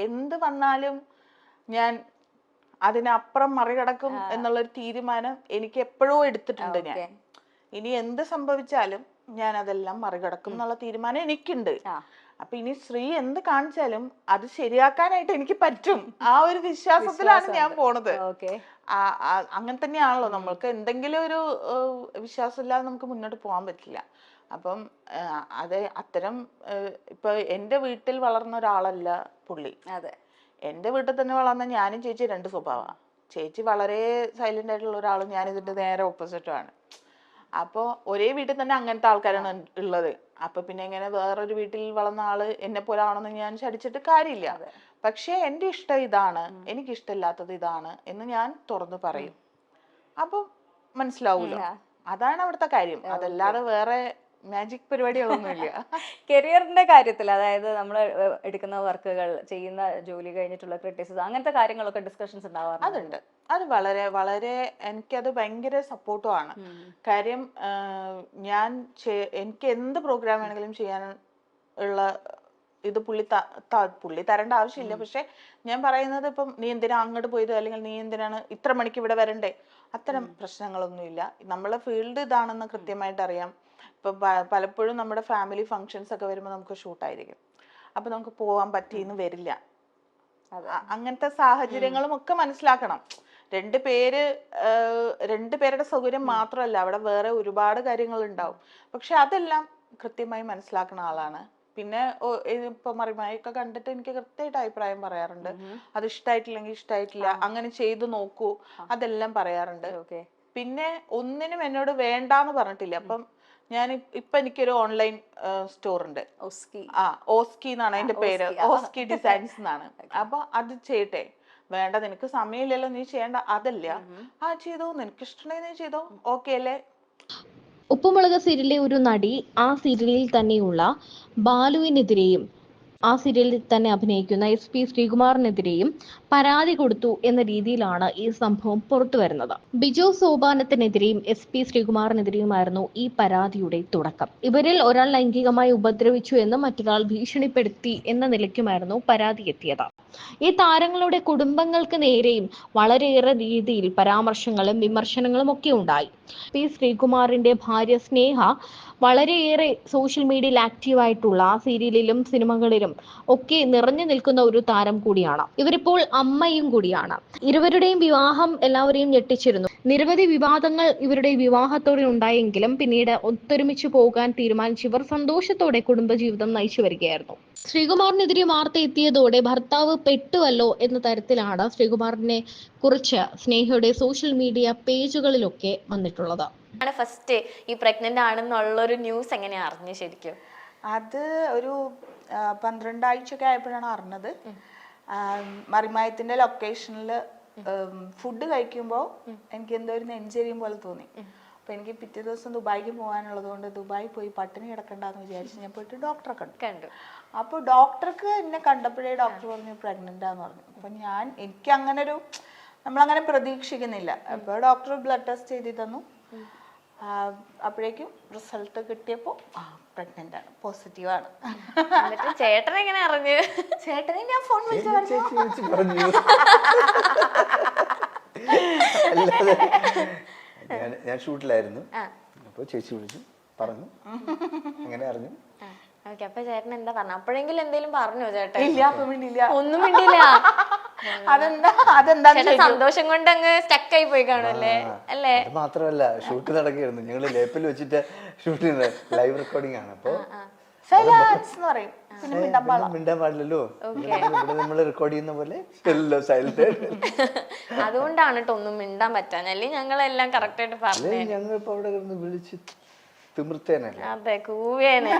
എന്ത് വന്നാലും ഞാൻ അതിനപ്പുറം മറികടക്കും എന്നുള്ളൊരു തീരുമാനം എനിക്ക് എപ്പോഴോ എടുത്തിട്ടുണ്ട്. ഞാൻ ഇനി എന്ത് സംഭവിച്ചാലും ഞാൻ അതെല്ലാം മറികടക്കും എന്നുള്ള തീരുമാനം എനിക്കുണ്ട്. അപ്പൊ ഇനി ശ്രീ എന്ത് കാണിച്ചാലും അത് ശരിയാക്കാനായിട്ട് എനിക്ക് പറ്റും. ആ ഒരു വിശ്വാസത്തിലാണ് ഞാൻ പോണത്. അങ്ങനെ തന്നെയാണല്ലോ, നമ്മൾക്ക് എന്തെങ്കിലും ഒരു വിശ്വാസം ഇല്ലാതെ നമുക്ക് മുന്നോട്ട് പോകാൻ പറ്റില്ല. അപ്പം അത്തരം ഇപ്പൊ എന്റെ വീട്ടിൽ വളർന്ന ഒരാളല്ല പുള്ളി. എന്റെ വീട്ടിൽ തന്നെ വളർന്ന ഞാനും ചേച്ചി രണ്ട് സ്വഭാവമാണ്. ചേച്ചി വളരെ സൈലന്റ് ആയിട്ടുള്ള ഒരാളും ഞാൻ ഇതിന്റെ നേരെ ഓപ്പോസിറ്റുമാണ്. അപ്പോൾ ഒരേ വീട്ടിൽ തന്നെ അങ്ങനത്തെ ആൾക്കാരാണ് ഉള്ളത്. അപ്പൊ പിന്നെ ഇങ്ങനെ വേറൊരു വീട്ടിൽ വളർന്ന ആള് എന്നെ പോലെ ആണെന്ന് ഞാൻ ശടിച്ചിട്ട് കാര്യമില്ല. പക്ഷെ എന്റെ ഇഷ്ടം ഇതാണ്, എനിക്ക് ഇഷ്ടമില്ലാത്തത് ഇതാണ് എന്ന് ഞാൻ തുറന്നു പറയും. അപ്പം മനസ്സിലാവൂലോ. അതാണ് അവിടുത്തെ കാര്യം. അതല്ലാതെ വേറെ മാജിക് പരിപാടികളൊന്നുമില്ല. കരിയറിന്റെ കാര്യത്തിൽ, അതായത് നമ്മൾ എടുക്കുന്ന വർക്കുകൾ, ചെയ്യുന്ന ജോലി കഴിഞ്ഞിട്ടുള്ള ക്രിറ്റിസിസം, അങ്ങനത്തെ കാര്യങ്ങളൊക്കെ ഡിസ്കഷൻസ് ഉണ്ടാവാറുണ്ട്? അതുണ്ട്. അത് വളരെ വളരെ എനിക്കത് ഭയങ്കര സപ്പോർട്ടും ആണ്. കാര്യം എനിക്ക് എന്ത് പ്രോഗ്രാം വേണമെങ്കിലും ചെയ്യാൻ ഉള്ള ഇത് പുള്ളി തരേണ്ട ആവശ്യമില്ല. പക്ഷെ ഞാൻ പറയുന്നത്, ഇപ്പം നീ എന്തിനാ അങ്ങോട്ട് പോയത്, അല്ലെങ്കിൽ നീ എന്തിനാണ് ഇത്ര മണിക്ക് ഇവിടെ വരണ്ടേ, അത്തരം പ്രശ്നങ്ങളൊന്നുമില്ല. നമ്മളെ ഫീൽഡ് ഇതാണെന്ന് കൃത്യമായിട്ട് അറിയാം. ഇപ്പൊ പലപ്പോഴും നമ്മുടെ ഫാമിലി ഫങ്ഷൻസ് ഒക്കെ വരുമ്പോൾ നമുക്ക് ഷൂട്ടായിരിക്കും. അപ്പൊ നമുക്ക് പോവാൻ പറ്റിയെന്ന് വരില്ല. അങ്ങനത്തെ സാഹചര്യങ്ങളും ഒക്കെ മനസ്സിലാക്കണം. രണ്ടുപേരുടെ സൗകര്യം മാത്രമല്ല, അവിടെ വേറെ ഒരുപാട് കാര്യങ്ങൾ ഉണ്ടാവും. പക്ഷെ അതെല്ലാം കൃത്യമായി മനസ്സിലാക്കുന്ന ആളാണ്. പിന്നെ ഇപ്പൊ മറിമായൊക്കെ കണ്ടിട്ട് എനിക്ക് കൃത്യമായിട്ട് അഭിപ്രായം പറയാറുണ്ട്. അത് ഇഷ്ടമായിട്ടില്ലെങ്കിൽ ഇഷ്ടമായിട്ടില്ല, അങ്ങനെ ചെയ്തു നോക്കൂ, അതെല്ലാം പറയാറുണ്ട്. പിന്നെ ഒന്നിനും എന്നോട് വേണ്ടാന്ന് പറഞ്ഞിട്ടില്ല. അപ്പം ഇപ്പൊ എനിക്കൊരു ഓൺലൈൻ സ്റ്റോർ ഉണ്ട്. ഓസ്കി എന്നാണ് അതിന്റെ പേര്. ഓസ്കി ഡിസൈൻസ് എന്നാണ്. അപ്പൊ അത് ചെയ്യട്ടെ, വേണ്ട നിനക്ക് സമയമില്ലല്ലോ, നീ ചെയ്യണ്ട, അതല്ല, ചെയ്തോ, നിനക്ക് ഇഷ്ടമുണ്ടെങ്കിൽ നീ ചെയ്തോ, ഓക്കെ അല്ലേ. ഉപ്പുമുളക് സീരിയലിലെ ഒരു നടി ആ സീരിയലിൽ തന്നെയുള്ള ബാലുവിനെതിരെയും ആ സീരിയലിൽ തന്നെ അഭിനയിക്കുന്ന SP ശ്രീകുമാറിനെതിരെയും പരാതി കൊടുത്തു എന്ന രീതിയിലാണ് ഈ സംഭവം പുറത്തു വരുന്നത്. ബിജു സോപാനത്തിനെതിരെയും SP ശ്രീകുമാറിനെതിരെയുമായിരുന്നു ഈ പരാതിയുടെ തുടക്കം. ഇവരിൽ ഒരാൾ ലൈംഗികമായി ഉപദ്രവിച്ചു എന്ന് മറ്റൊരാൾ ഭീഷണിപ്പെടുത്തി എന്ന നിലയ്ക്കുമായിരുന്നു പരാതി എത്തിയത്. ഈ താരങ്ങളുടെ കുടുംബങ്ങൾക്ക് നേരെയും വളരെയേറെ രീതിയിൽ പരാമർശങ്ങളും വിമർശനങ്ങളും ഒക്കെ ഉണ്ടായി. ശ്രീകുമാറിന്റെ ഭാര്യ സ്നേഹ വളരെയേറെ സോഷ്യൽ മീഡിയയിൽ ആക്റ്റീവായിട്ടുള്ള സീരിയലിലും സിനിമകളിലും ഒക്കെ നിറഞ്ഞു നിൽക്കുന്ന ഒരു താരം കൂടിയാണ്. ഇവരിപ്പോൾ അമ്മയും കൂടിയാണ്. ഇരുവരുടെയും വിവാഹം എല്ലാവരെയും ഞെട്ടിച്ചിരുന്നു. നിരവധി വിവാദങ്ങൾ ഇവരുടെ വിവാഹത്തോടെ ഉണ്ടായെങ്കിലും പിന്നീട് ഒത്തൊരുമിച്ച് പോകാൻ തീരുമാനിച്ച് ഇവർ സന്തോഷത്തോടെ കുടുംബജീവിതം നയിച്ചു വരികയായിരുന്നു. ശ്രീകുമാറിനെതിരെ വാർത്ത എത്തിയതോടെ ഭർത്താവ് പെട്ടുവല്ലോ എന്ന തരത്തിലാണ് ശ്രീകുമാറിനെ കുറിച്ച് സ്നേഹയുടെ സോഷ്യൽ മീഡിയ പേജുകളിലൊക്കെ വന്നിട്ടുള്ളത്. ഫസ്റ്റ് ഈ പ്രഗ്നന്റ് ആണെന്നുള്ളൊരു ന്യൂസ് എങ്ങനെയാ അറിഞ്ഞു ശരിക്കും? അത് ഒരു 12 ആഴ്ചയൊക്കെ ആയപ്പോഴാണ് അറിഞ്ഞത്. മറിമായത്തിന്റെ ലൊക്കേഷനിൽ ഫുഡ് കഴിക്കുമ്പോൾ എനിക്ക് എന്തോ ഒരു നെഞ്ചെരിയും പോലെ തോന്നി. അപ്പൊ എനിക്ക് പിറ്റേ ദിവസം ദുബായിക്ക് പോകാനുള്ളത് കൊണ്ട് ദുബായി പോയി പട്ടിണി കിടക്കണ്ടെന്ന് വിചാരിച്ച് ഞാൻ പോയിട്ട് ഡോക്ടറെ കണ്ടു. അപ്പൊ ഡോക്ടർക്ക് എന്നെ കണ്ടപ്പോഴേ ഡോക്ടർ പറഞ്ഞു പ്രഗ്നന്റ് ആന്ന് പറഞ്ഞു. അപ്പൊ എനിക്ക് അങ്ങനെ നമ്മളങ്ങനെ പ്രതീക്ഷിക്കുന്നില്ല. അപ്പൊ ഡോക്ടർ ബ്ലഡ് ടെസ്റ്റ് ചെയ്ത് തന്നു. അപ്പോഴേക്കും റിസൾട്ട് കിട്ടിയപ്പോ പ്രഗ്നന്റ് ആണ്, പോസിറ്റീവ് ആണ്. ചേട്ടൻ എങ്ങനെ അറിഞ്ഞു? ചേട്ടനെ ഞാൻ ഫോൺ വിളിച്ചു പറഞ്ഞു. ഞാൻ ഷൂട്ടിലായിരുന്നു. അപ്പൊ ചേച്ചി വിളിച്ചു പറഞ്ഞു, അങ്ങനെ അറിഞ്ഞു. അപ്പൊ ചേട്ടൻ എന്താ പറഞ്ഞു? അപ്പോഴെങ്കിലും എന്തെങ്കിലും പറഞ്ഞോ ചേട്ടൻ? ഇല്ല, ഒന്നും മിണ്ടില്ല. അതെന്താ സന്തോഷം കൊണ്ട് അങ്ങ് സ്റ്റക്ക് ആയി പോയി കാണുമല്ലേ? അല്ലേ? മാത്രമല്ല, ഷൂട്ട് നടക്കുകയായിരുന്നു. ഞങ്ങള് ലേപ്പിൽ വെച്ചിട്ട് ഷൂട്ട് ചെയ്യുന്നത്, ലൈവ് റെക്കോർഡിംഗ് ആണ്. അപ്പൊ മിണ്ടാൻ പാടില്ലല്ലോ, ഇവിടെ നമ്മള് റെക്കോർഡ് ചെയ്യുന്ന പോലെ എല്ലാം സൈലന്റ്. അതുകൊണ്ടാണ് കേട്ടോ ഒന്നും മിണ്ടാൻ പറ്റാൻ. അല്ലെങ്കിൽ ഞങ്ങളെല്ലാം കറക്റ്റ് ആയിട്ട് പറഞ്ഞു. ഞങ്ങൾ ഇപ്പൊ അവിടെ വിളിച്ച് തിമിർത്തേനല്ലേ? അതെ, കൂവേനെ.